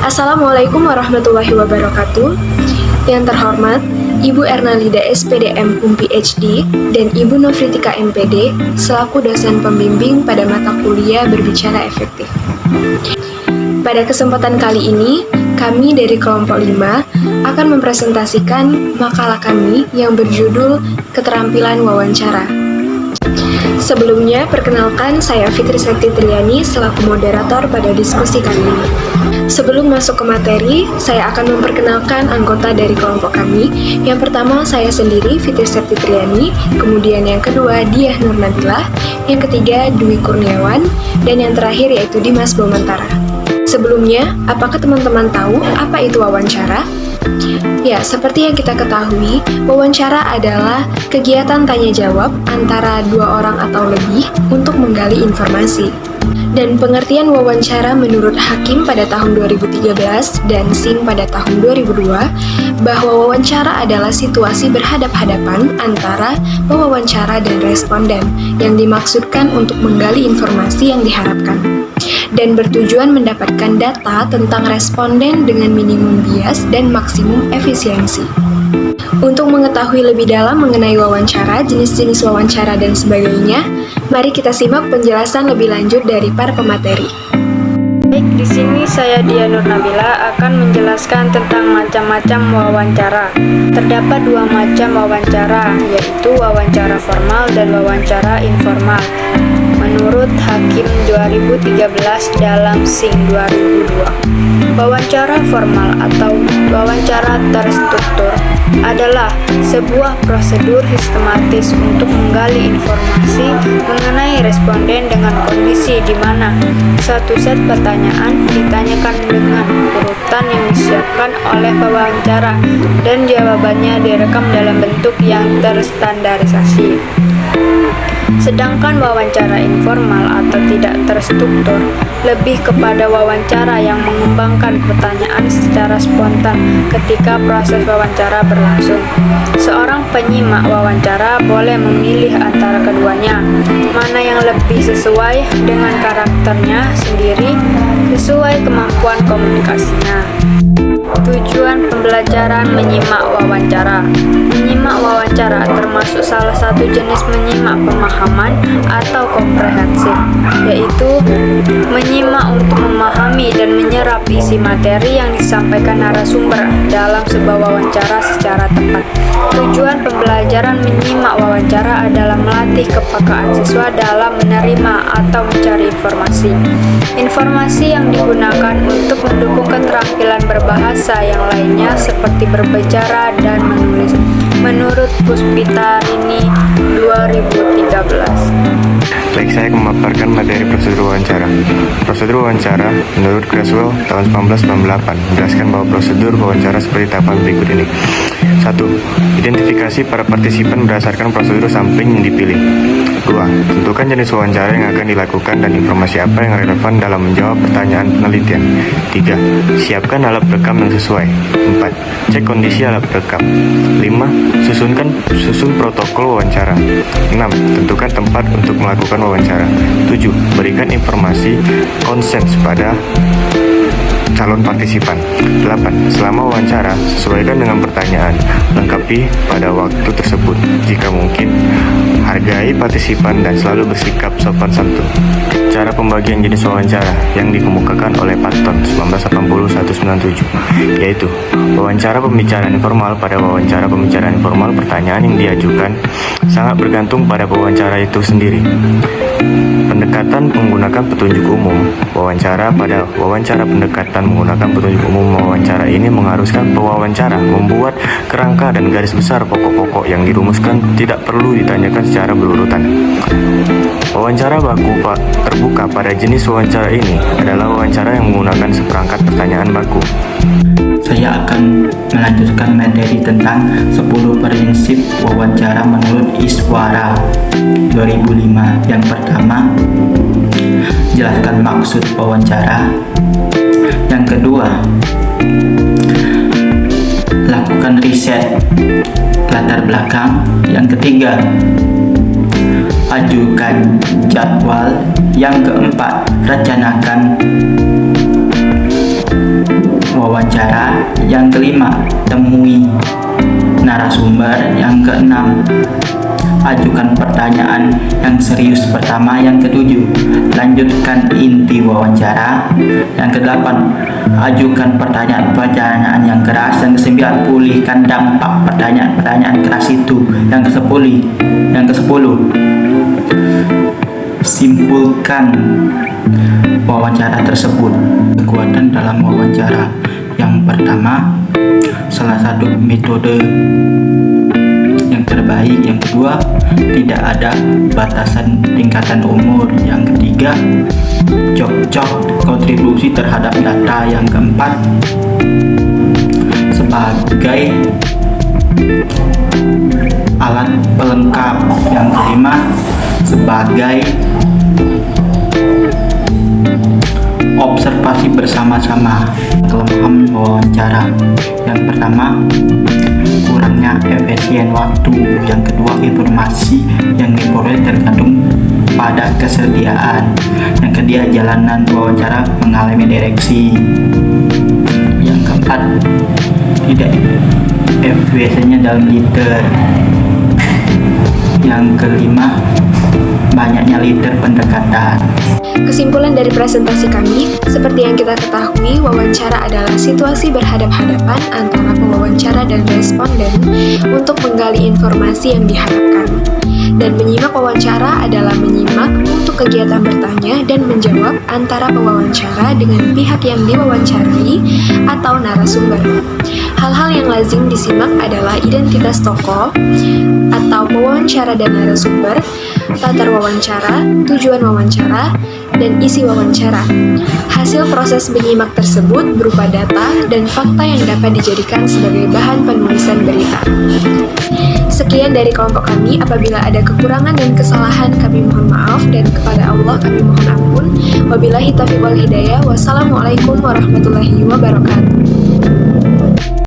Assalamualaikum warahmatullahi wabarakatuh. Yang terhormat, Ibu Ernalida SPDM PUM PhD dan Ibu Nofritika MPD selaku dosen pembimbing pada mata kuliah berbicara efektif. Pada kesempatan kali ini, kami dari kelompok 5 akan mempresentasikan makalah kami yang berjudul Keterampilan Wawancara. Sebelumnya, perkenalkan saya Fitri Sekti Triani selaku moderator pada diskusi kali ini. Sebelum masuk ke materi, saya akan memperkenalkan anggota dari kelompok kami. Yang pertama, saya sendiri, Fitri Sekti Triani, kemudian yang kedua, Diah Nur Nabilah, yang ketiga, Dwi Kurniawan, dan yang terakhir yaitu Dimas Bomantara. Sebelumnya, apakah teman-teman tahu apa itu wawancara? Ya, seperti yang kita ketahui, wawancara adalah kegiatan tanya-jawab antara dua orang atau lebih untuk menggali informasi. Dan pengertian wawancara menurut Hakim pada tahun 2013 dan Singh pada tahun 2002, bahwa wawancara adalah situasi berhadap-hadapan antara pewawancara dan responden yang dimaksudkan untuk menggali informasi yang diharapkan dan bertujuan mendapatkan data tentang responden dengan minimum bias dan maksimum efisiensi. Untuk mengetahui lebih dalam mengenai wawancara, jenis-jenis wawancara, dan sebagainya, mari kita simak penjelasan lebih lanjut dari para pemateri. Baik, di sini saya Diah Nur Nabila akan menjelaskan tentang macam-macam wawancara. Terdapat dua macam wawancara, yaitu wawancara formal dan wawancara informal. Menurut Hakim 2013 dalam Singh 2002, wawancara formal atau wawancara terstruktur adalah sebuah prosedur sistematis untuk menggali informasi mengenai responden dengan kondisi di mana satu set pertanyaan ditanyakan dengan urutan yang disiapkan oleh pewawancara dan jawabannya direkam dalam bentuk yang terstandarisasi. Sedangkan wawancara informal atau tidak terstruktur lebih kepada wawancara yang mengembangkan pertanyaan secara spontan ketika proses wawancara berlangsung. Seorang penyimak wawancara boleh memilih antara keduanya, mana yang lebih sesuai dengan karakternya sendiri, sesuai kemampuan komunikasinya. Tujuan pembelajaran menyimak wawancara. Menyimak wawancara termasuk salah satu jenis menyimak pemahaman atau komprehensif, yaitu menyimak untuk memahami dan menyerap isi materi yang disampaikan narasumber dalam sebuah wawancara secara tepat. Tujuan pembelajaran menyimak wawancara adalah melatih kepekaan siswa dalam menerima atau mencari informasi. Informasi yang digunakan untuk mendukung keterampilan berbahasa yang lainnya seperti berbicara dan menulis. Menurut Puspitarini 2013. Baik, saya memaparkan materi prosedur wawancara. Prosedur wawancara menurut Creswell tahun 1998 menjelaskan bahwa prosedur wawancara seperti tahapan berikut ini. 1. Identifikasi para partisipan berdasarkan prosedur sampling yang dipilih. 2. Tentukan jenis wawancara yang akan dilakukan dan informasi apa yang relevan dalam menjawab pertanyaan penelitian. 3. Siapkan alat rekam yang sesuai. 4. Cek kondisi alat rekam. 5. Susun protokol wawancara. 6. Tentukan tempat untuk melakukan wawancara. 7. Berikan informasi konsens pada calon partisipan. 8. Selama wawancara, sesuaikan dengan pertanyaan, lengkapi pada waktu tersebut. Jika mungkin, hargai partisipan dan selalu bersikap sopan santun. Cara pembagian jenis wawancara yang dikemukakan oleh Patton 1980-197, yaitu wawancara pembicaraan informal. Pada wawancara pembicaraan informal, pertanyaan yang diajukan sangat bergantung pada pewawancara itu sendiri. Pendekatan menggunakan petunjuk umum. Pada wawancara pendekatan menggunakan petunjuk umum, wawancara ini mengharuskan pewawancara membuat kerangka dan garis besar pokok-pokok yang dirumuskan tidak perlu ditanyakan secara berurutan. Wawancara baku terbuka pada jenis wawancara ini adalah wawancara yang menggunakan seperangkat pertanyaan baku. Saya akan melanjutkan materi tentang 10 prinsip wawancara menurut Iswara 2005. Yang pertama, jelaskan maksud wawancara. Yang kedua, lakukan riset latar belakang. Yang ketiga, ajukan jadwal. Yang keempat, rencanakan wawancara. Yang kelima, temui narasumber. Yang keenam, ajukan pertanyaan yang serius pertama. Yang ketujuh, lanjutkan inti wawancara. Yang kedelapan, ajukan pertanyaan-pertanyaan yang keras. Yang kesembilan, pulihkan dampak pertanyaan-pertanyaan keras itu. Yang kesepuluh, simpulkan wawancara tersebut. Kekuatan dalam wawancara. Yang pertama, salah satu metode yang terbaik. Yang kedua, tidak ada batasan tingkatan umur. Yang ketiga, cocok kontribusi terhadap data. Yang keempat, sebagai alat pelengkap. Yang kelima, sebagai observasi bersama-sama. Kelemahan wawancara. Yang pertama, kurangnya efisien waktu. Yang kedua, informasi yang diperoleh tergantung pada kesediaan. Yang ketiga, jalanan wawancara mengalami direksi. Yang keempat, tidak efisiennya dalam liter. Yang kelima, banyaknya liter pendekatan. Kesimpulan dari presentasi kami, seperti yang kita ketahui, wawancara adalah situasi berhadap-hadapan antara pewawancara dan responden untuk menggali informasi yang diharapkan. Dan menyimak wawancara adalah menyimak untuk kegiatan bertanya dan menjawab antara pewawancara dengan pihak yang diwawancarai atau narasumber. Hal-hal yang lazim disimak adalah identitas tokoh atau pewawancara dan narasumber, latar wawancara, tujuan wawancara, dan isi wawancara. Hasil proses menyimak tersebut berupa data dan fakta yang dapat dijadikan sebagai bahan penulisan berita. Sekian dari kelompok kami. Apabila ada kekurangan dan kesalahan, kami mohon maaf, dan kepada Allah kami mohon ampun. Wabillahi taufiq wal hidayah. Wassalamualaikum warahmatullahi wabarakatuh.